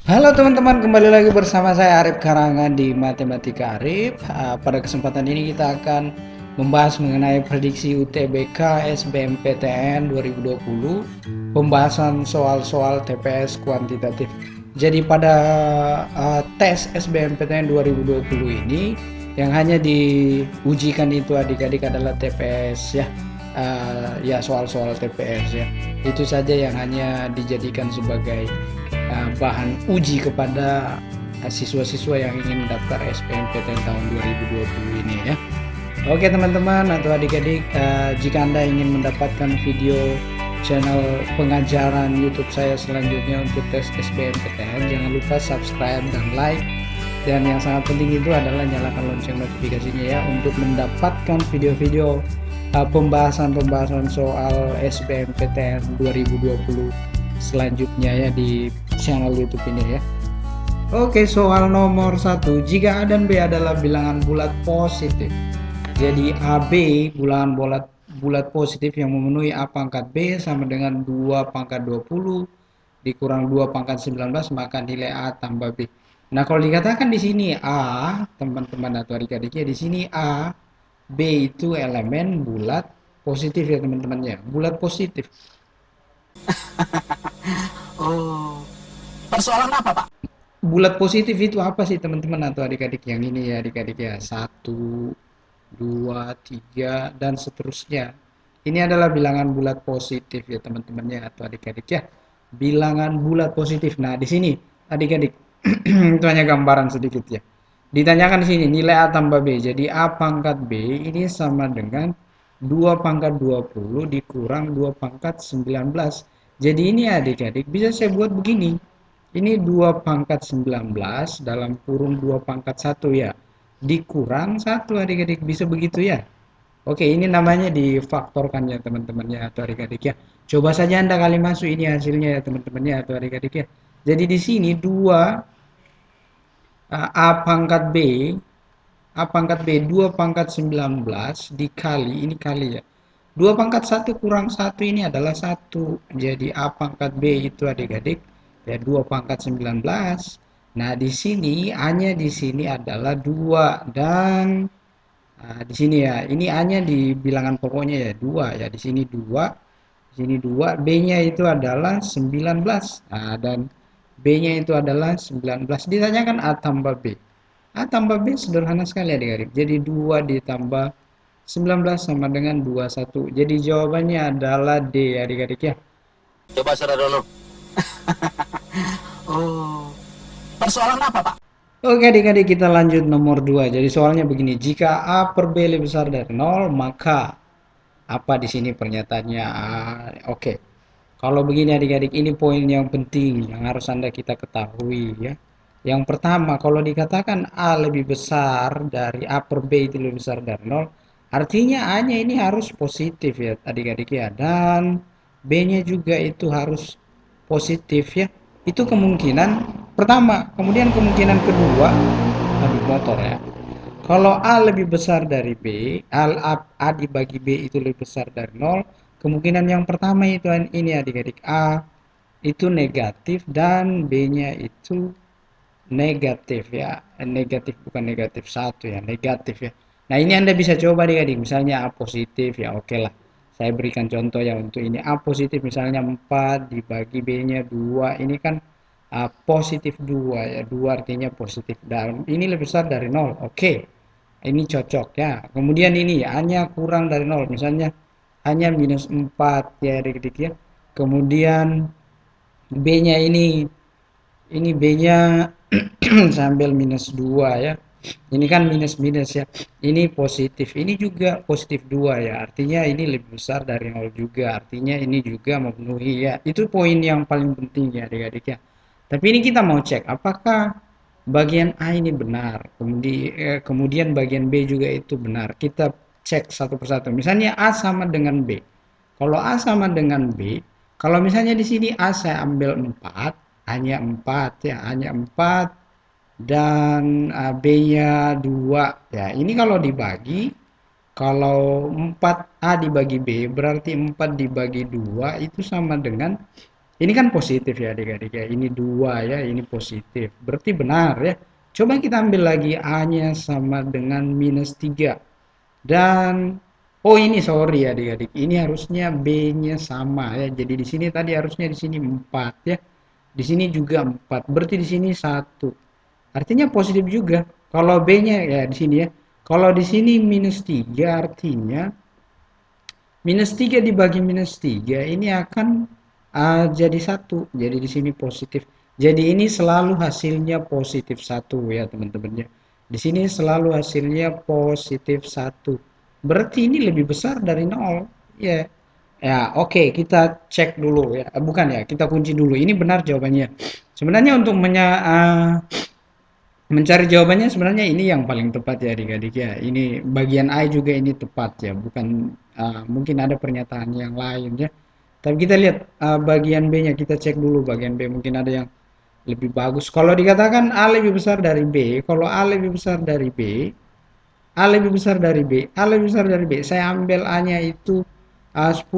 Halo teman-teman, kembali lagi bersama saya Arif Karangan di Matematika Arif. Pada kesempatan ini kita akan membahas mengenai prediksi UTBK SBMPTN 2020, pembahasan soal-soal TPS kuantitatif. Jadi pada tes SBMPTN 2020 ini yang hanya diujikan itu adik-adik adalah TPS ya. Ya soal-soal TPS ya. Itu saja yang hanya dijadikan sebagai bahan uji kepada siswa-siswa yang ingin mendaftar SBMPTN tahun 2020 ini ya. Oke teman-teman atau adik-adik, jika Anda ingin mendapatkan video channel pengajaran YouTube saya selanjutnya untuk tes SBMPTN, jangan lupa subscribe dan like. Dan yang sangat penting itu adalah nyalakan lonceng notifikasinya ya untuk mendapatkan video-video pembahasan-pembahasan soal SBMPTN 2020 selanjutnya ya di channel YouTube ini ya. Oke, soal nomor 1. Jika A dan B adalah bilangan bulat positif. Jadi AB bilangan bulat positif yang memenuhi A pangkat B sama dengan 2 pangkat 20 dikurang 2 pangkat 19, maka nilai A tambah B. Nah, kalau dikatakan di sini A, teman-teman atau adik-adiknya di sini A, B itu elemen bulat positif ya teman-teman ya. Bulat positif. Oh, persoalan apa, Pak? Bulat positif itu apa sih teman-teman atau adik-adik yang ini ya adik-adik ya, satu, dua, tiga, dan seterusnya. Ini adalah bilangan bulat positif ya teman-temannya atau adik-adik ya, bilangan bulat positif. Nah di sini adik-adik itu hanya gambaran sedikit ya, ditanyakan di sini nilai A tambah B. Jadi A pangkat B ini sama dengan 2 pangkat 20 dikurang 2 pangkat 19. Jadi ini adik-adik bisa saya buat begini. Ini 2 pangkat 19 dalam kurung 2 pangkat 1 ya. Dikurang 1 adik-adik. Bisa begitu ya. Oke, ini namanya difaktorkan ya teman-teman ya atau adik-adik ya. Coba saja Anda kali masuk ini hasilnya ya teman-teman ya atau adik-adik ya. Jadi di sini 2 A pangkat B, A pangkat B 2 pangkat 19 dikali, ini kali ya. 2 pangkat 1 kurang 1 ini adalah 1. Jadi A pangkat B itu adik-adik ya 2 pangkat 19. Nah, di sini A-nya di sini adalah 2 dan di sini ya. Ini A-nya di bilangan pokoknya ya 2 ya. Di sini 2, di sini 2, B-nya itu adalah 19. Nah, dan B-nya itu adalah 19. Ditanyakan A tambah B. A tambah B sederhana sekali adik-adik. Jadi 2 ditambah 19 sama dengan 21. Jadi jawabannya adalah D adik-adik ya. Coba Seradono. Oh, persoalan apa, Pak? Oke adik-adik kita lanjut nomor 2. Jadi soalnya begini, jika A per B lebih besar dari 0, maka apa di sini pernyataannya? Oke. Kalau begini adik-adik, ini poin yang penting yang harus Anda kita ketahui ya. Yang pertama, kalau dikatakan A lebih besar dari A per B itu lebih besar dari 0, artinya A-nya ini harus positif ya adik-adik ya. Dan B-nya juga itu harus positif ya. Itu kemungkinan pertama. Kemudian kemungkinan kedua, aduh motor ya. Kalau A lebih besar dari B, A dibagi B itu lebih besar dari 0, kemungkinan yang pertama itu ini adik-adik, A itu negatif dan B-nya itu negatif ya. Negatif bukan negatif satu ya, negatif ya. Nah, ini Anda bisa coba adik-adik, misalnya A positif ya, oke lah. Saya berikan contoh ya untuk ini. A positif misalnya 4 dibagi B-nya 2, ini kan positif 2 ya, 2 artinya positif. Dan ini lebih besar dari 0, oke. Ini cocok ya. Kemudian ini hanya kurang dari 0, misalnya hanya minus 4 ya adik-adik ya. Kemudian B-nya ini B-nya sambil minus 2 ya. Ini kan minus-minus ya. Ini positif. Ini juga positif 2 ya. Artinya ini lebih besar dari 0 juga. Artinya ini juga memenuhi ya. Itu poin yang paling penting ya adik-adik ya. Tapi ini kita mau cek apakah bagian A ini benar. Kemudian bagian B juga itu benar. Kita cek satu persatu. Misalnya A sama dengan B. Kalau A sama dengan B, kalau misalnya di sini A saya ambil 4, hanya 4 ya, hanya 4 dan B-nya 2. Ya, ini kalau dibagi, kalau 4A dibagi B berarti 4 dibagi 2 itu sama dengan Ini kan positif ya adik-adik ya. Ini 2 ya, ini positif. Berarti benar ya. Coba kita ambil lagi A-nya sama dengan minus 3. Dan oh ini sorry ya adik-adik. Ini harusnya B-nya sama ya. Jadi di sini tadi harusnya di sini 4 ya. Di sini juga 4. Berarti di sini 1. Artinya positif juga. Kalau B-nya ya di sini ya. Kalau di sini minus 3 artinya minus 3 dibagi minus 3 ini akan jadi 1. Jadi di sini positif. Jadi ini selalu hasilnya positif 1 ya teman-teman ya. Di sini selalu hasilnya positif 1. Berarti ini lebih besar dari 0. Ya. Ya, oke, kita cek dulu ya. Bukan ya, kita kunci dulu. Ini benar jawabannya. Sebenarnya untuk mencari jawabannya sebenarnya ini yang paling tepat ya adik-adik ya. Ini bagian A juga ini tepat ya, bukan mungkin ada pernyataan yang lain ya. Tapi kita lihat bagian B-nya, kita cek dulu bagian B mungkin ada yang lebih bagus. Kalau dikatakan A lebih besar dari B, kalau A lebih besar dari B, A lebih besar dari B, A lebih besar dari B. Saya ambil A-nya itu 10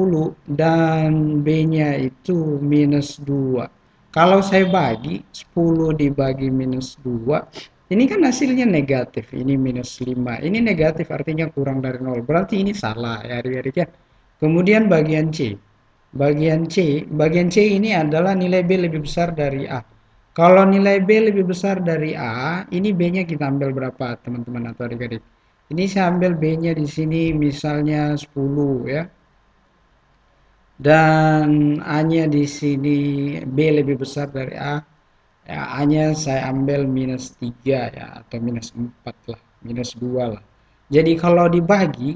dan B-nya itu minus 2. Kalau saya bagi 10 dibagi minus 2, ini kan hasilnya negatif. Ini minus 5. Ini negatif artinya kurang dari 0. Berarti ini salah ya adik-adik ya. Kemudian bagian C. Bagian C ini adalah nilai B lebih besar dari A. Kalau nilai B lebih besar dari A, ini B-nya kita ambil berapa teman-teman atau adik-adik? Ini saya ambil B-nya di sini misalnya 10 ya. Dan A-nya di sini B lebih besar dari A. Ya, A-nya saya ambil minus 3 ya atau minus 4 lah, minus 2 lah. Jadi kalau dibagi,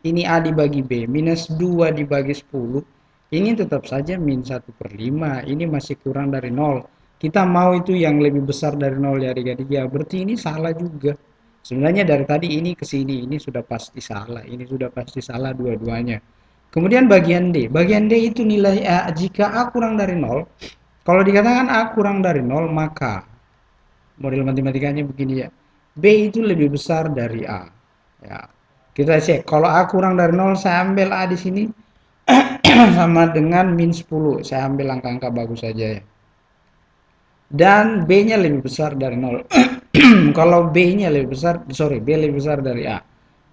ini A dibagi B, minus 2 dibagi 10, ini tetap saja min 1/5, ini masih kurang dari 0. Kita mau itu yang lebih besar dari 0 ya adik-adik ya, berarti ini salah juga. Sebenarnya dari tadi ini ke sini, ini sudah pasti salah, ini sudah pasti salah dua-duanya. Kemudian bagian D itu nilai A, jika A kurang dari 0, kalau dikatakan A kurang dari 0, maka model matematikanya begini ya. B itu lebih besar dari A. Ya. Kita cek, kalau A kurang dari 0, saya ambil A di sini sama dengan min 10. Saya ambil angka-angka bagus saja ya. Dan B-nya lebih besar dari 0. Kalau B-nya lebih besar, sorry, B lebih besar dari A.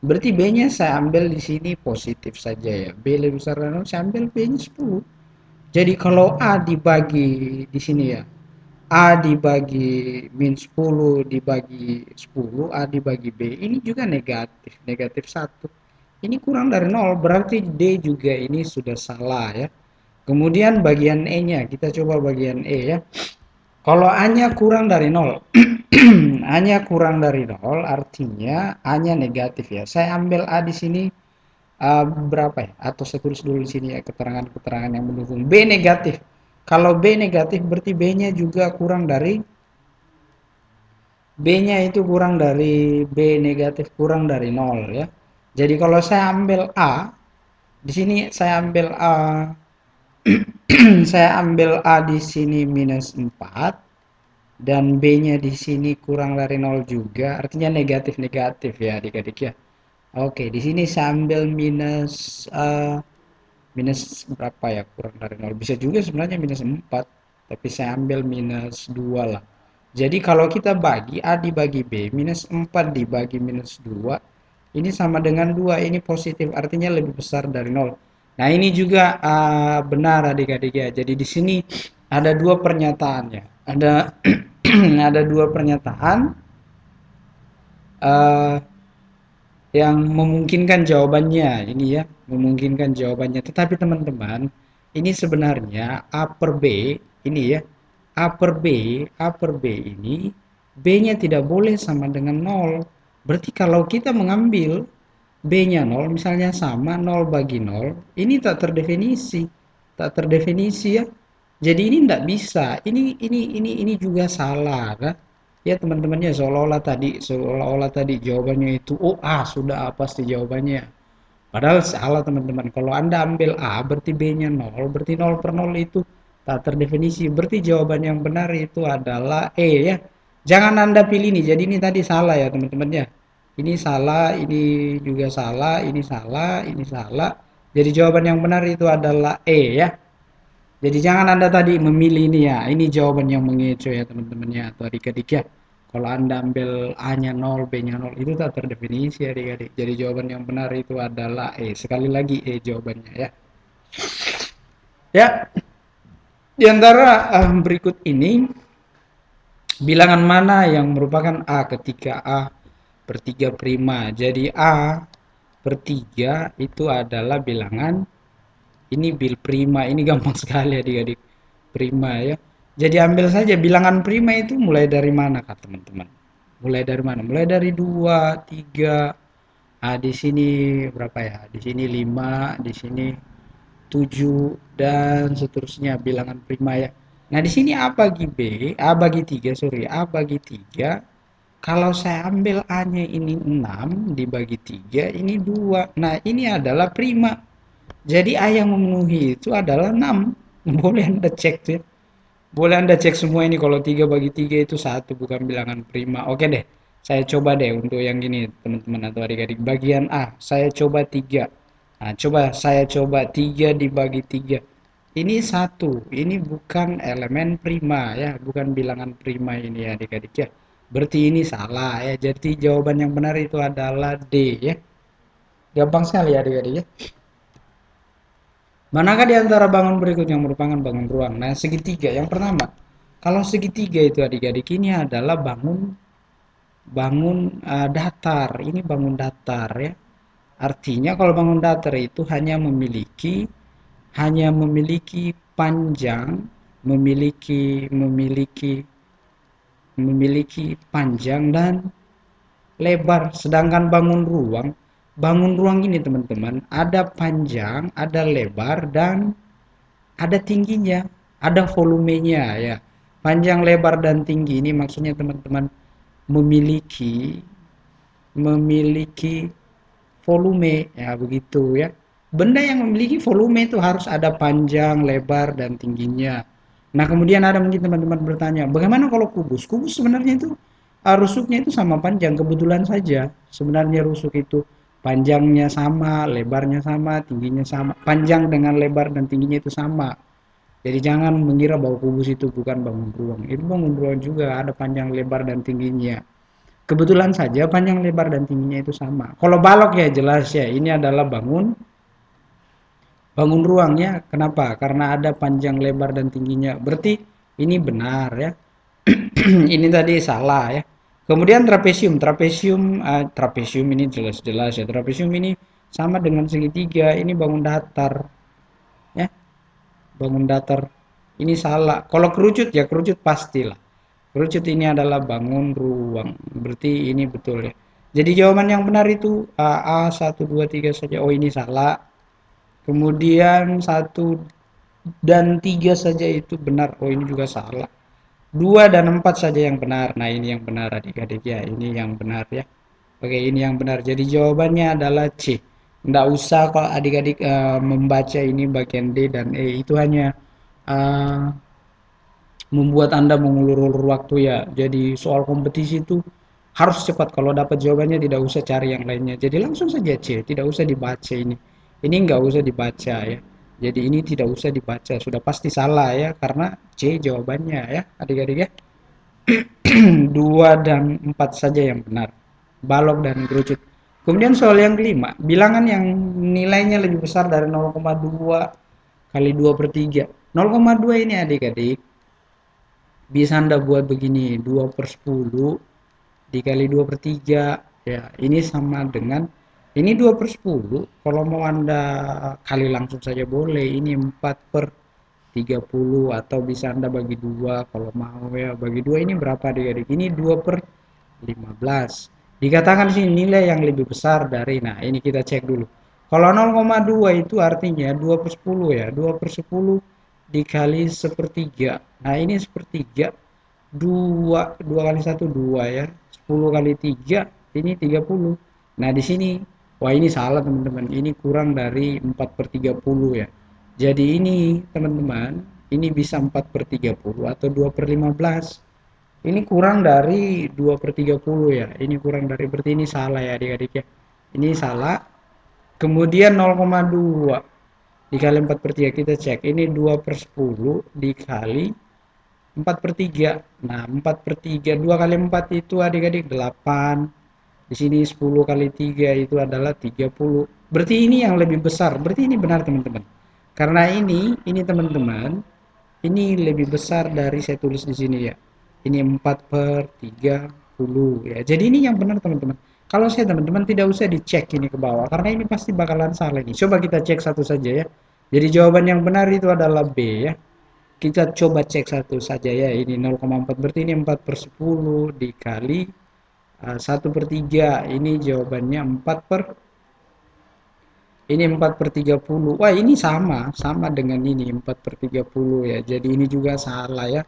Berarti B-nya saya ambil di sini positif saja ya. B lebih besar dari 0, saya ambil B-nya 10. Jadi kalau A dibagi di sini ya, A dibagi min 10 dibagi 10, A dibagi B, ini juga negatif, negatif 1. Ini kurang dari 0, berarti D juga ini sudah salah ya. Kemudian bagian E-nya, kita coba bagian E ya. Kalau A-nya kurang dari 0, A-nya kurang dari 0 artinya A-nya negatif ya. Saya ambil A di sini berapa ya? Atau saya tulis dulu di sini ya keterangan-keterangan yang mendukung. B negatif. Kalau B negatif berarti B-nya juga kurang dari B-nya itu kurang dari B negatif kurang dari 0 ya. Jadi kalau saya ambil A, di sini saya ambil A saya ambil A di sini minus 4 dan B-nya di sini kurang dari 0 juga, artinya negatif-negatif ya adik-adik ya. Oke, di sini saya ambil minus berapa ya, kurang dari 0. Bisa juga sebenarnya minus 4, tapi saya ambil minus 2 lah. Jadi kalau kita bagi A dibagi B, minus 4 dibagi minus 2, ini sama dengan 2, ini positif, artinya lebih besar dari 0. Nah ini juga benar adik-adik ya. Jadi di sini ada dua pernyataannya. Ada dua pernyataan uh, yang memungkinkan jawabannya ini ya, memungkinkan jawabannya. Tetapi teman-teman, ini sebenarnya A per B ini ya, A per B ini B-nya tidak boleh sama dengan 0. Berarti kalau kita mengambil B-nya 0, misalnya sama 0 bagi 0, ini tak terdefinisi. Tak terdefinisi ya. Jadi ini tidak bisa. Ini juga salah kan? Ya teman-temannya seolah-olah tadi jawabannya itu oh A sudah A pasti jawabannya. Padahal salah teman-teman. Kalau Anda ambil A berarti B-nya 0, berarti 0 per 0 itu tak terdefinisi. Berarti jawaban yang benar itu adalah E ya. Jangan Anda pilih ini. Jadi ini tadi salah ya teman-temannya. Ini salah, ini juga salah, ini salah, ini salah. Jadi jawaban yang benar itu adalah E ya. Jadi jangan Anda tadi memilih ini ya, ini jawaban yang mengecoh ya teman-teman ya, atau adik-adik ya. Kalau Anda ambil A-nya 0, B-nya 0, itu tak terdefinisi adik-adik. Jadi jawaban yang benar itu adalah E. Sekali lagi E jawabannya ya. Ya, di antara berikut ini, bilangan mana yang merupakan A ketika A per 3 prima. Jadi A per 3 itu adalah bilangan, ini bil prima, ini gampang sekali adik-adik. Prima ya. Jadi ambil saja bilangan prima itu mulai dari mana kak teman-teman? Mulai dari mana? Mulai dari 2, 3. Ah, di sini berapa ya? Di sini 5, di sini 7 dan seterusnya bilangan prima ya. Nah, di sini A bagi B, A bagi 3, sorry, A bagi 3. Kalau saya ambil A-nya ini 6 dibagi 3, ini 2. Nah, ini adalah prima. Jadi A yang memenuhi itu adalah 6. Boleh Anda cek tuh ya. Boleh Anda cek semua ini, kalau 3 bagi 3 itu satu, bukan bilangan prima. Oke deh, saya coba deh untuk yang ini teman-teman atau adik-adik. Bagian A, saya coba 3. Nah, coba saya coba 3 dibagi 3. Ini satu, ini bukan elemen prima ya, bukan bilangan prima ini ya adik-adik ya. Berarti ini salah ya. Jadi jawaban yang benar itu adalah D ya. Gampang sekali ya adik-adik ya. Manakah di antara bangun berikut yang merupakan bangun ruang? Nah, segitiga yang pertama. Kalau segitiga itu adik-adik ini adalah bangun bangun datar. Ini bangun datar ya. Artinya kalau bangun datar itu hanya memiliki panjang, memiliki panjang dan lebar. Sedangkan bangun ruang ini teman-teman, ada panjang, ada lebar dan ada tingginya, ada volumenya ya. Panjang, lebar dan tinggi ini maksudnya teman-teman memiliki memiliki volume ya, begitu ya. Benda yang memiliki volume itu harus ada panjang, lebar dan tingginya. Nah, kemudian ada mungkin teman-teman bertanya, bagaimana kalau kubus? Kubus sebenarnya itu rusuknya itu sama panjang, kebetulan saja. Sebenarnya rusuk itu panjangnya sama, lebarnya sama, tingginya sama. Panjang dengan lebar dan tingginya itu sama. Jadi jangan mengira bahwa kubus itu bukan bangun ruang. Itu bangun ruang juga, ada panjang, lebar dan tingginya. Kebetulan saja panjang, lebar dan tingginya itu sama. Kalau balok ya jelas ya, ini adalah bangun ruang ya. Kenapa? Karena ada panjang, lebar dan tingginya. Berarti ini benar ya. Ini tadi salah ya. Kemudian trapesium ini jelas-jelas ya. Trapesium ini sama dengan segitiga. Ini bangun datar ya. Bangun datar ini salah. Kalau kerucut ya kerucut pastilah. Kerucut ini adalah bangun ruang. Berarti ini betul ya. Jadi jawaban yang benar itu A 1, 2, 3 saja. Oh, ini salah. Kemudian 1 dan 3 saja itu benar. Oh, ini juga salah. 2 dan 4 saja yang benar. Nah, ini yang benar adik-adik ya. Ini yang benar ya. Oke, ini yang benar. Jadi jawabannya adalah C. Nggak usah kalau adik-adik membaca ini bagian D dan E. Itu hanya uh, membuat Anda mengulur-ulur waktu ya. Jadi soal kompetisi itu harus cepat. Kalau dapat jawabannya tidak usah cari yang lainnya. Jadi langsung saja C, tidak usah dibaca ini. Ini nggak usah dibaca ya. Jadi ini tidak usah dibaca, sudah pasti salah ya, karena C jawabannya ya, adik-adik ya. 2 dan 4 saja yang benar. Balok dan kerucut. Kemudian soal yang kelima, bilangan yang nilainya lebih besar dari 0,2 kali 2 per 3. 0,2 ini adik-adik bisa Anda buat begini, 2 per 10 dikali 2 per 3 ya, ini sama dengan ini 2 per 10. Kalau mau Anda kali langsung saja boleh, ini 4 per 30 atau bisa Anda bagi 2 kalau mau ya. Bagi 2 ini berapa adik-adik? Ini 2 per 15. Dikatakan di sini nilai yang lebih besar dari, nah ini kita cek dulu. Kalau 0,2 itu artinya 2 per 10 ya, 2 per 10 dikali sepertiga. Nah ini sepertiga, 2 kali 1 2 ya, 10 kali 3 ini 30. Nah di sini, wah ini salah teman-teman, ini kurang dari 4 per 30 ya. Jadi ini teman-teman, ini bisa 4 per 30 atau 2 per 15. Ini kurang dari 2 per 30 ya. Ini kurang dari, berarti ini salah ya adik-adik ya. Ini salah. Kemudian 0,2. dikali 4/3, kita cek. Ini 2/10 dikali 4/3. Nah, 4/3, 2 kali 4 itu adik-adik 8. Di sini 10 kali 3 itu adalah 30. Berarti ini yang lebih besar. Berarti ini benar teman-teman. Karena ini teman-teman, ini lebih besar dari saya tulis di sini ya. Ini 4/30 ya. Jadi ini yang benar teman-teman. Kalau saya teman-teman tidak usah dicek ini ke bawah karena ini pasti bakalan salah ini. Coba kita cek satu saja ya. Jadi jawaban yang benar itu adalah B ya. Kita coba cek satu saja ya. Ini 0,4 berarti ini 4/10 dikali 1/3. Ini jawabannya 4 per ini 4/30. Wah, ini sama dengan ini 4/30 ya. Jadi ini juga salah ya.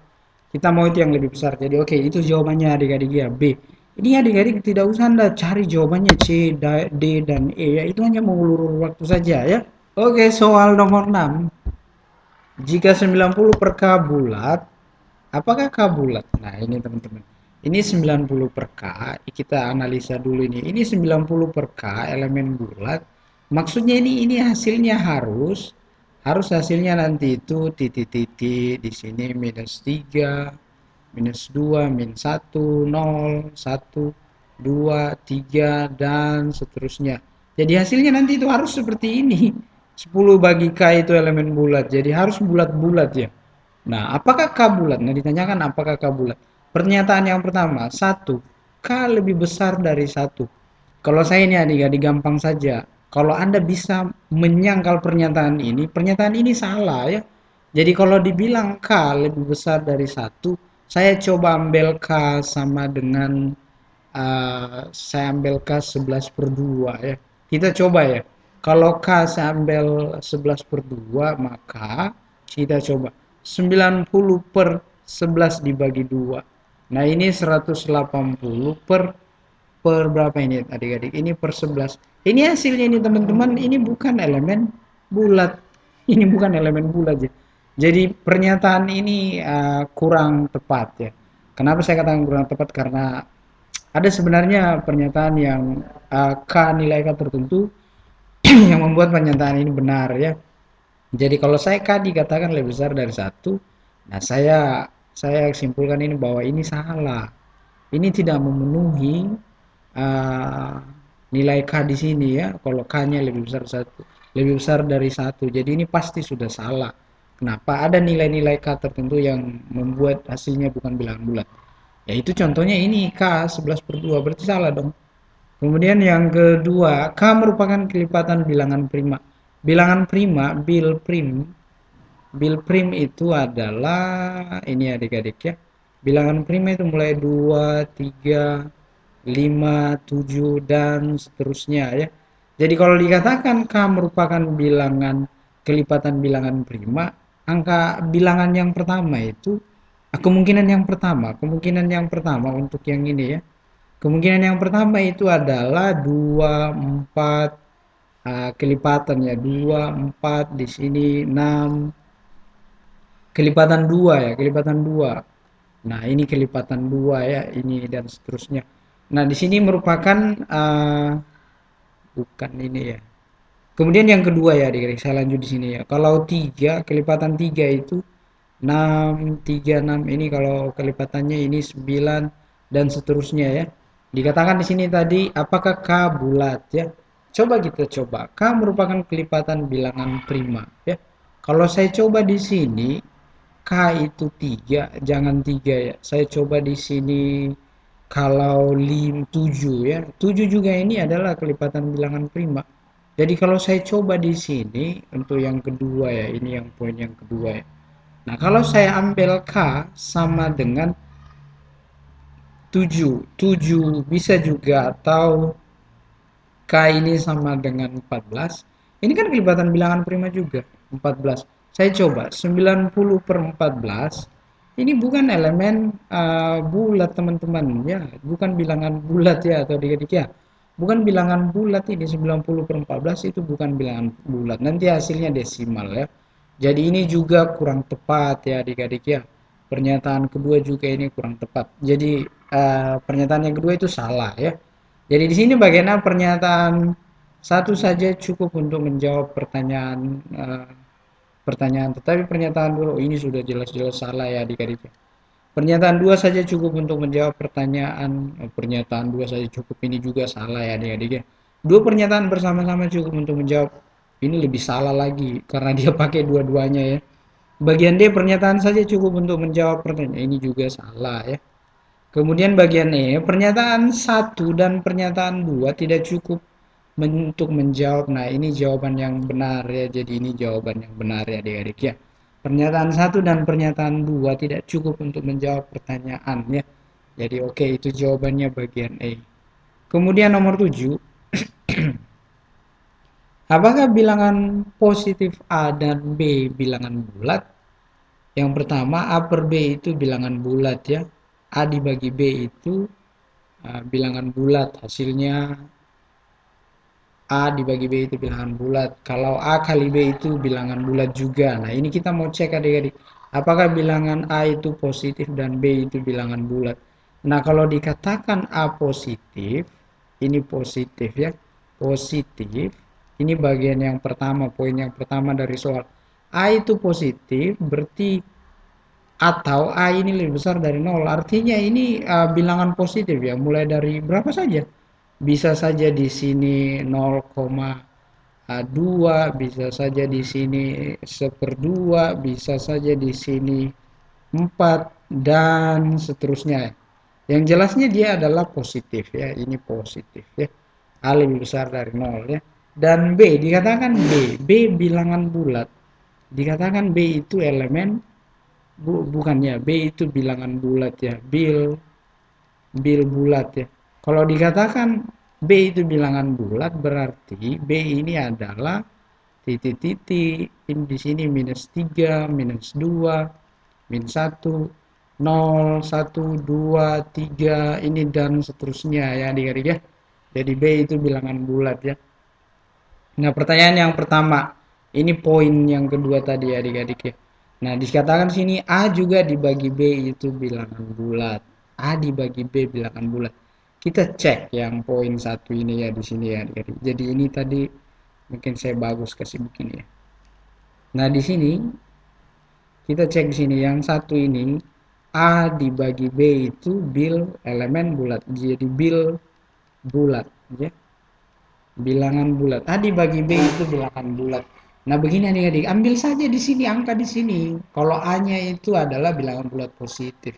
Kita mau itu yang lebih besar. Jadi oke, itu jawabannya adik-adik ya, B. Ini adik-adik tidak usah Anda cari jawabannya C, D, dan E ya. Itu hanya mengulur waktu saja ya. Oke, soal nomor 6. Jika 90 per K bulat, apakah K bulat? Nah, ini teman-teman. Ini 90 per K, kita analisa dulu ini. Ini 90 per K elemen bulat. Maksudnya ini hasilnya harus hasilnya nanti itu titik-titik di sini -3, -2, -1, 0, 1, 2, 3 dan seterusnya. Jadi hasilnya nanti itu harus seperti ini. 10 bagi K itu elemen bulat. Jadi harus bulat-bulat ya. Nah, apakah K bulat? Nah, ditanyakan apakah K bulat. Pernyataan yang pertama, 1. K lebih besar dari 1. Kalau saya ini adik-adik gampang saja. Kalau Anda bisa menyangkal pernyataan ini salah ya. Jadi kalau dibilang K lebih besar dari 1, saya coba ambil K sama dengan saya ambil K 11/2 ya. Kita coba ya. Kalau K saya ambil 11/2, maka kita coba 90/11 dibagi 2. Nah, ini 180 per berapa ini adik-adik? Ini per 11. Ini hasilnya ini teman-teman, ini bukan elemen bulat. Ini bukan elemen bulat ya. Jadi pernyataan ini kurang tepat ya. Kenapa saya katakan kurang tepat? Karena ada sebenarnya pernyataan yang K nilai K tertentu yang membuat pernyataan ini benar ya. Jadi kalau saya K dikatakan lebih besar dari 1, nah saya simpulkan ini bahwa ini salah. Ini tidak memenuhi uh, nilai K di sini ya. Kalau K-nya lebih besar dari 1. Jadi ini pasti sudah salah. Kenapa? Ada nilai-nilai K tertentu yang membuat hasilnya bukan bilangan bulat. Yaitu contohnya ini K 11/2, berarti salah dong. Kemudian yang kedua, K merupakan kelipatan bilangan prima. Bilangan prima, bil prim itu adalah ini adik-adik ya. Bilangan prima itu mulai 2, 3, 5, 7 dan seterusnya ya. Jadi kalau dikatakan K merupakan bilangan kelipatan bilangan prima, angka bilangan yang pertama itu kemungkinan yang pertama untuk yang ini ya. Kemungkinan yang pertama itu adalah 2, 4 kelipatan ya. 2, 4 di sini 6 kelipatan 2 ya, kelipatan 2. Nah, ini kelipatan 2 ya, ini dan seterusnya. Nah, di sini merupakan bukan ini ya. Kemudian yang kedua ya, adik-adik, saya lanjut di sini ya. Kalau 3, kelipatan 3 itu 6, 3, 6. Ini kalau kelipatannya ini 9 dan seterusnya ya. Dikatakan di sini tadi apakah K bulat ya? Coba kita coba. K merupakan kelipatan bilangan prima ya. Kalau saya coba di sini K itu 3, jangan 3 ya. Saya coba di sini kalau 7 ya. 7 juga ini adalah kelipatan bilangan prima. Jadi kalau saya coba di sini untuk yang kedua ya, ini yang poin yang kedua ya. Nah, kalau saya ambil K sama dengan 7, 7 bisa juga atau K ini sama dengan 14. Ini kan kelipatan bilangan prima juga, 14. Saya coba 90/14. Ini bukan elemen bulat teman-teman ya, bukan bilangan bulat ya atau adik-adik ya. Bukan bilangan bulat ini 90/14 itu bukan bilangan bulat. Nanti hasilnya desimal ya. Jadi ini juga kurang tepat ya adik-adik ya. Pernyataan kedua juga ini kurang tepat. Jadi pernyataan yang kedua itu salah ya. Jadi di sini bagaimana pernyataan Satu saja cukup untuk menjawab pertanyaan, tetapi pernyataan dua ini sudah jelas-jelas salah ya adik-adik. Pernyataan dua saja cukup untuk menjawab pertanyaan. Pernyataan dua saja cukup ini juga salah ya adik-adik ya. Dua pernyataan bersama-sama cukup untuk menjawab ini lebih salah lagi karena dia pakai dua-duanya ya. Bagian D pernyataan saja cukup untuk menjawab pertanyaan ini juga salah ya. Kemudian bagian E, pernyataan satu dan pernyataan dua tidak cukup untuk menjawab. Nah, ini jawaban yang benar ya. Jadi ini jawaban yang benar ya adik-adik ya. Pernyataan satu dan pernyataan dua tidak cukup untuk menjawab pertanyaan ya. Jadi oke, itu jawabannya bagian E. Kemudian nomor 7, apakah bilangan positif A dan B bilangan bulat? Yang pertama, A per B itu bilangan bulat ya. A dibagi B itu bilangan bulat. Hasilnya A dibagi B itu bilangan bulat. Kalau A kali B itu bilangan bulat juga. Nah, ini kita mau cek adik-adik. Apakah bilangan A itu positif dan B itu bilangan bulat? Nah, kalau dikatakan A positif, ini positif ya. Positif. Ini bagian yang pertama, poin yang pertama dari soal. A itu positif, berarti atau A ini lebih besar dari 0. Artinya ini bilangan positif ya, mulai dari berapa saja. Bisa saja di sini 0,2, bisa saja di sini 1/2, bisa saja di sini 4 dan seterusnya. Yang jelasnya dia adalah positif ya, ini positif ya. A lebih besar dari 0 ya. Dan B, dikatakan B bilangan bulat. Dikatakan B itu elemen bukannya B itu bilangan bulat ya, bil bulat ya. Kalau dikatakan B itu bilangan bulat berarti B ini adalah titik-titik, ini di sini -3, -2, -1, 0, 1, 2, 3, ini dan seterusnya ya adik-adik ya. Jadi B itu bilangan bulat ya. Nah, pertanyaan yang pertama, ini poin yang kedua tadi ya adik-adik ya. Nah, dikatakan sini A juga dibagi B itu bilangan bulat. A dibagi B bilangan bulat. Kita cek yang poin satu ini ya di sini ya adik-adik. Jadi ini tadi mungkin saya bagus kasih begini ya. Nah, di sini kita cek di sini yang satu ini A dibagi B itu elemen bulat. Jadi bulat ya. Bilangan bulat. Tadi bagi B itu bilangan bulat. Nah, begini adik-adik, ambil saja di sini angka di sini. Kalau A-nya itu adalah bilangan bulat positif.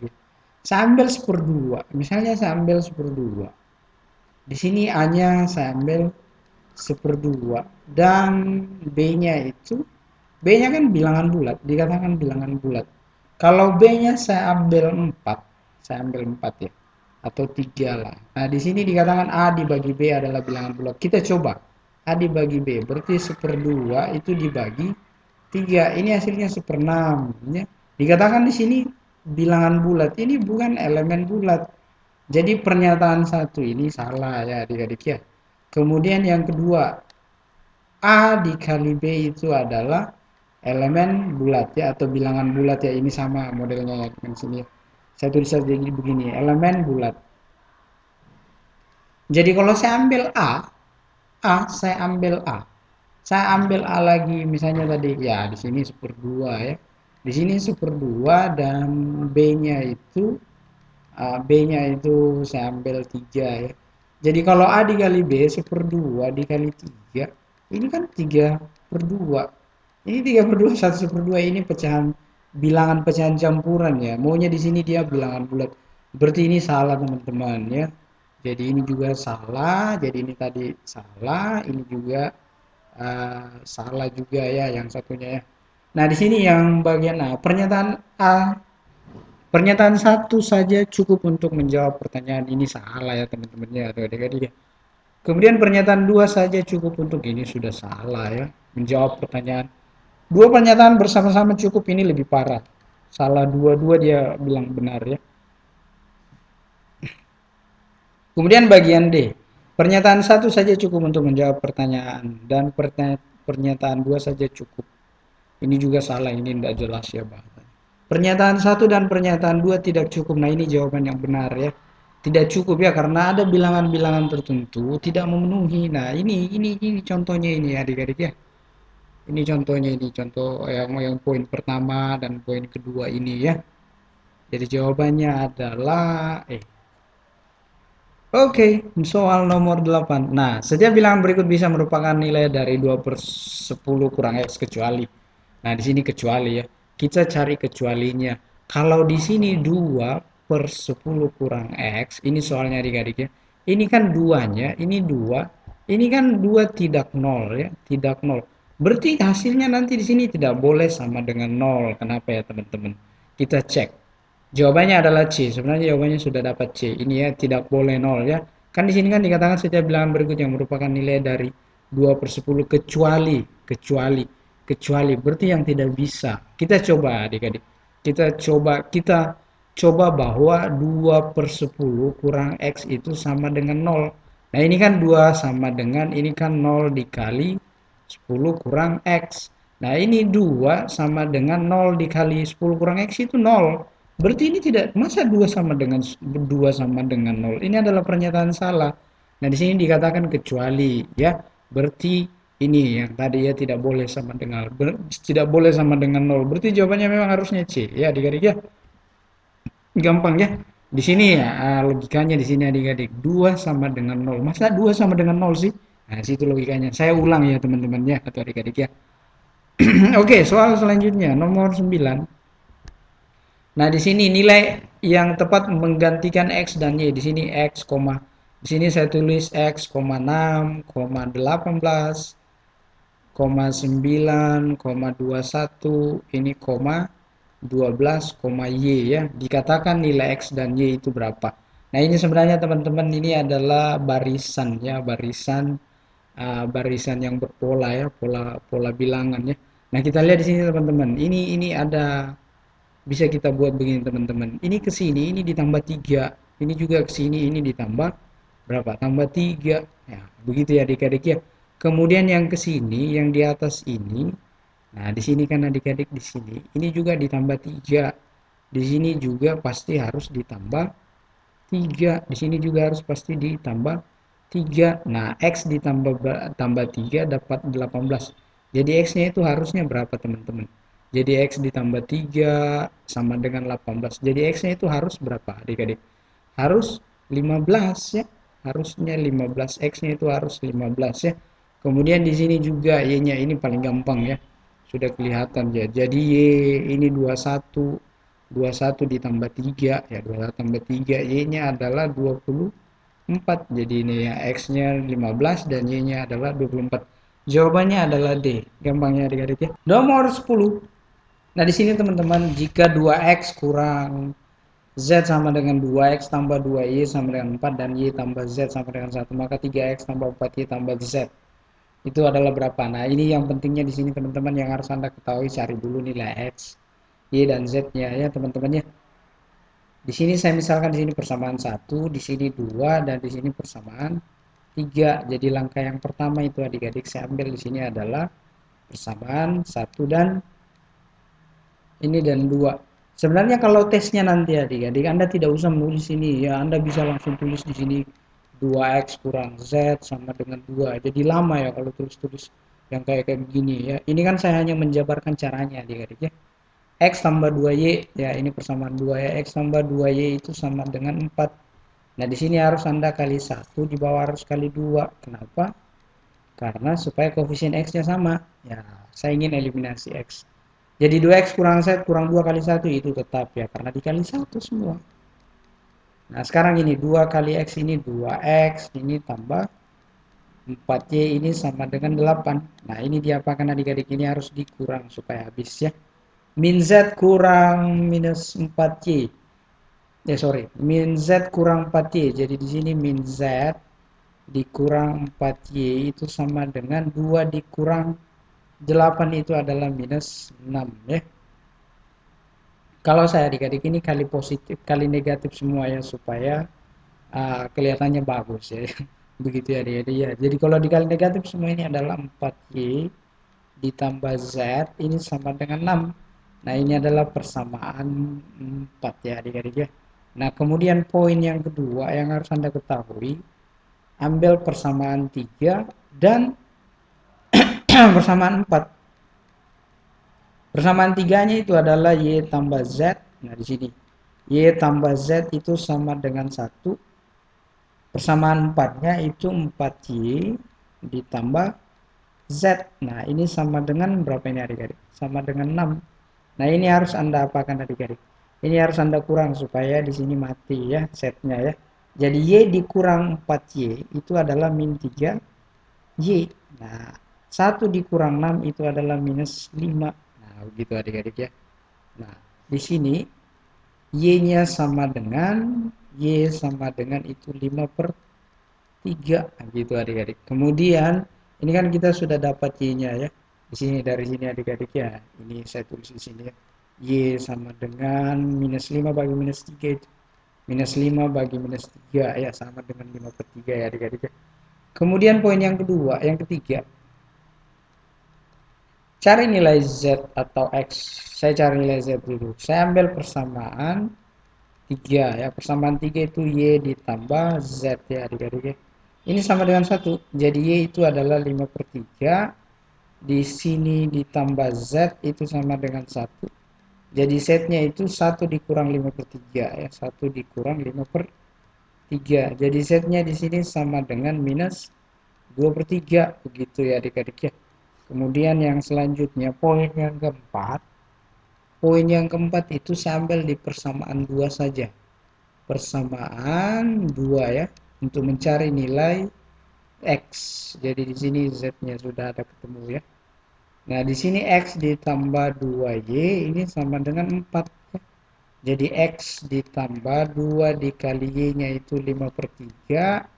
Saya ambil 1/2. Misalnya saya ambil 1/2. Di sini A-nya saya ambil 1/2 dan B-nya itu B-nya kan bilangan bulat, dikatakan bilangan bulat. Kalau B-nya saya ambil 4, saya ambil 4 ya atau 3 lah. Nah, di sini dikatakan A dibagi B adalah bilangan bulat. Kita coba. A dibagi B, berarti 1/2 itu dibagi 3. Ini hasilnya 1/6. Ya. Dikatakan di sini bilangan bulat. Ini bukan elemen bulat. Jadi pernyataan satu ini salah ya adik-adik ya. Kemudian yang kedua, A dikali B itu adalah elemen bulat ya atau bilangan bulat ya. Ini sama modelnya ya dengan sini ya. Saya tulis saja begini, elemen bulat. Jadi kalau saya ambil saya ambil A. Saya ambil A lagi, misalnya tadi ya di sini 1/2 ya. Di sini 1/2 dan B-nya itu saya ambil 3 ya. Jadi kalau A dikali B 1/2 dikali 3, ini kan 3/2. Ini 3/2, 1/2 ini bilangan pecahan campuran ya. Maunya di sini dia bilangan bulat. Berarti ini salah teman-teman ya. Jadi ini juga salah, jadi ini tadi salah, ini juga salah juga ya yang satunya ya. Nah, di sini yang bagian A, pernyataan satu saja cukup untuk menjawab pertanyaan ini salah ya teman-teman ya adik-adik ya. Kemudian pernyataan dua saja cukup untuk ini sudah salah ya, menjawab pertanyaan. Dua pernyataan bersama-sama cukup ini lebih parah. Salah dua-dua dia bilang benar ya. Kemudian bagian D, pernyataan satu saja cukup untuk menjawab pertanyaan dan pernyataan dua saja cukup. Ini juga salah, ini tidak jelas ya bahasanya. Pernyataan satu dan pernyataan dua tidak cukup. Nah, ini jawaban yang benar ya. Tidak cukup ya karena ada bilangan-bilangan tertentu tidak memenuhi. Nah, ini contohnya ini adik-adik ya. Ini contohnya ini contoh yang poin pertama dan poin kedua ini ya. Jadi jawabannya adalah Oke, soal nomor 8. Nah, setiap bilangan berikut bisa merupakan nilai dari 2/10 kurang X kecuali. Nah, di sini kecuali ya. Kita cari kecualinya. Kalau di sini 2/10 kurang X, ini soalnya adik-adik ya. Ini kan duanya, ini 2. Ini kan 2 tidak nol ya, tidak nol. Berarti hasilnya nanti di sini tidak boleh sama dengan nol. Kenapa ya, teman-teman? Kita cek. Jawabannya adalah C. Sebenarnya jawabannya sudah dapat C. Ini ya tidak boleh nol ya. Kan di sini kan dikatakan setiap bilangan berikut yang merupakan nilai dari 2/10 kecuali berarti yang tidak bisa. Kita coba adik-adik. Kita coba bahwa 2/10 kurang X itu sama dengan nol. Nah, ini kan 2 sama dengan ini kan 0 dikali 10 kurang X. Nah, ini 2 sama dengan 0 dikali 10 kurang X itu 0. Berarti ini tidak, masa 2 sama dengan 2 sama dengan 0. Ini adalah pernyataan salah. Nah, di sini dikatakan kecuali ya. Berarti ini yang tadi ya tidak boleh sama dengan tidak boleh sama dengan 0. Berarti jawabannya memang harusnya C. Ya, adik-adik ya. Gampang ya. Di sini ya logikanya di sini adik-adik 2 sama dengan 0. Masa 2 sama dengan 0 sih? Nah, situ logikanya. Saya ulang ya teman-teman ya atau adik-adik ya. Oke, soal selanjutnya nomor 9. Nah, di sini nilai yang tepat menggantikan X dan Y. Di sini X, di sini saya tulis X, 6, 18, 9, 21, ini 12, Y ya. Dikatakan nilai X dan Y itu berapa. Nah, ini sebenarnya teman-teman ini adalah barisan ya, barisan yang berpola ya, pola bilangan ya. Nah, kita lihat di sini teman-teman. Ini ada bisa kita buat begini teman-teman. Ini ke sini, ini ditambah 3. Ini juga ke sini, ini ditambah berapa? Tambah 3. Ya, begitu ya adik-adik ya. Kemudian yang ke sini, yang di atas ini. Nah, di sini kan adik-adik di sini. Ini juga ditambah 3. Di sini juga pasti harus ditambah 3. Di sini juga harus pasti ditambah 3. Nah, X tambah 3 dapat 18. Jadi X-nya itu harusnya berapa teman-teman? Jadi X ditambah 3 sama dengan 18. Jadi X-nya itu harus berapa adik-adik? Harus 15 ya. Harusnya 15. X-nya itu harus 15 ya. Kemudian di sini juga Y-nya ini paling gampang ya. Sudah kelihatan ya. Jadi Y ini 21. 21 ditambah 3 ya, 21 tambah 3 Y-nya adalah 24. Jadi ini ya X-nya 15 dan Y-nya adalah 24. Jawabannya adalah D. Gampangnya adik-adik ya. Nomor 10. Nah, di sini teman-teman, jika 2X kurang Z sama dengan 2X tambah 2Y sama dengan 4 dan Y tambah Z sama dengan 1, maka 3X tambah 4Y tambah Z itu adalah berapa? Nah, ini yang pentingnya di sini teman-teman yang harus Anda ketahui, cari dulu nilai X, Y dan Z-nya ya teman-teman ya. Di sini saya misalkan di sini persamaan 1, di sini 2 dan di sini persamaan 3. Jadi langkah yang pertama itu adik-adik saya ambil di sini adalah persamaan 1 dan ini dan 2. Sebenarnya kalau tesnya nanti adik-adik Anda tidak usah menulis ini ya, Anda bisa langsung tulis di sini 2X kurang Z sama dengan 2. Jadi lama ya kalau tulis-tulis yang kayak begini ya. Ini kan saya hanya menjabarkan caranya adik-adik ya. X tambah 2Y ya, ini persamaan 2 ya. X tambah 2Y itu sama dengan 4. Nah, di sini harus Anda kali 1, di bawah harus kali 2. Kenapa? Karena supaya koefisien X-nya sama. Ya, saya ingin eliminasi X. Jadi 2X kurang Z kurang 2 kali 1 itu tetap ya, karena dikali 1 semua. Nah, sekarang ini 2 kali X ini 2X, ini tambah 4Y ini sama dengan 8. Nah, ini diapakan adik-adik? Ini harus dikurang supaya habis ya. Min Z kurang minus 4Y. Min Z kurang 4Y. Jadi di sini min Z dikurang 4Y itu sama dengan 2 dikurang 8 itu adalah minus 6 ya. Kalau saya adik-adik ini kali positif, kali negatif semua ya supaya kelihatannya bagus ya. Begitu ya adik-adik ya. Jadi kalau dikali negatif semua ini adalah 4Y ditambah Z ini sama dengan 6. Nah, ini adalah persamaan 4 ya adik-adik ya. Nah, kemudian poin yang kedua yang harus Anda ketahui, ambil persamaan 3 dan persamaan 4. Persamaan tiganya itu adalah Y tambah Z. Nah, di sini Y tambah Z itu sama dengan 1. Persamaan 4-nya itu 4Y ditambah Z. Nah, ini sama dengan berapa ini adik-adik? Sama dengan 6. Nah, ini harus Anda apakan adik-adik? Ini harus Anda kurang supaya di sini mati ya setnya ya. Jadi Y dikurang 4Y itu adalah min 3Y. Nah, 1 dikurang 6 itu adalah minus 5. Nah, begitu adik-adik ya. Nah, di sini Y-nya sama dengan Y sama dengan itu 5 per 3. Nah, gitu adik-adik. Kemudian ini kan kita sudah dapat Y-nya ya. Di sini dari sini adik-adik ya. Ini saya tulis di sini ya. Y sama dengan minus 5 bagi minus 3 itu. Minus 5 bagi minus 3 ya sama dengan 5 per 3 ya adik-adik ya. Kemudian poin yang kedua, yang ketiga. Cari nilai Z atau X. Saya cari nilai Z dulu. Saya ambil persamaan 3 ya. Persamaan 3 itu Y ditambah Z ya adik-adik ya. Ini sama dengan 1. Jadi Y itu adalah 5 per 3. Di sini ditambah Z itu sama dengan 1. Jadi Z-nya itu 1 dikurang 5 per 3 ya. 1 dikurang 5 per 3. Jadi Z-nya di sini sama dengan minus 2 per 3. Begitu ya adik-adik ya. Kemudian yang selanjutnya poin yang keempat. Poin yang keempat itu saya ambil di persamaan 2 saja. Persamaan 2 ya. Untuk mencari nilai X. Jadi di sini Z-nya sudah ada ketemu ya. Nah, di sini X ditambah 2Y ini sama dengan 4 ya. Jadi X ditambah 2 dikali Y-nya itu 5 per 3.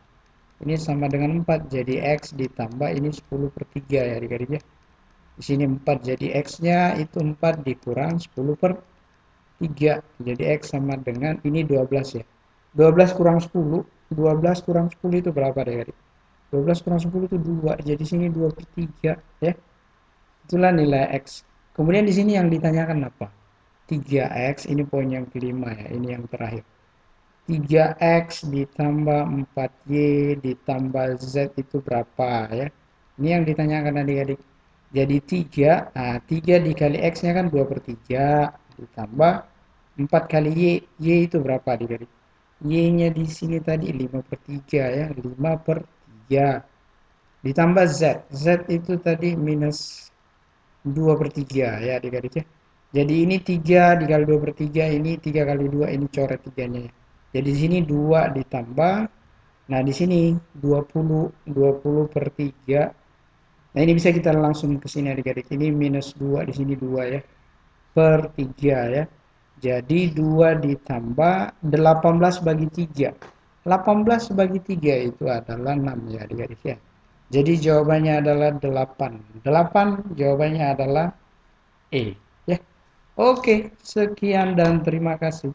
Ini sama dengan 4. Jadi X ditambah ini 10 per 3 ya adik-adik ya. Di sini 4. Jadi X-nya itu 4 dikurang 10 per 3. Jadi X sama dengan ini 12 ya. 12 kurang 10. 12 kurang 10 itu berapa adik-adik? 12 kurang 10 itu 2. Jadi sini 2 per 3 ya. Itulah nilai X. Kemudian di sini yang ditanyakan apa? 3X, ini poin yang kelima ya, ini yang terakhir. 3X ditambah 4Y ditambah Z itu berapa ya? Ini yang ditanyakan adik-adik. Jadi 3, nah 3 dikali X-nya kan 2 per 3 ditambah 4 kali Y. Y itu berapa adik-adik? Y-nya di sini tadi 5 per 3 ya, 5 per 3 ditambah Z. Z itu tadi minus 2 per 3 ya adik-adik ya. Jadi ini 3 dikali 2 per 3, ini 3 kali 2, ini coret 3-nya ya. Jadi di sini 2 ditambah, nah di sini 20 per 3. Nah ini bisa kita langsung ke sini adik-adik. Ini minus 2, di sini 2 ya, per 3 ya. Jadi 2 ditambah 18 bagi 3. 18 bagi 3 itu adalah 6 ya adik-adik ya. Jadi jawabannya adalah 8. 8 jawabannya adalah E. Ya. Oke, sekian dan terima kasih.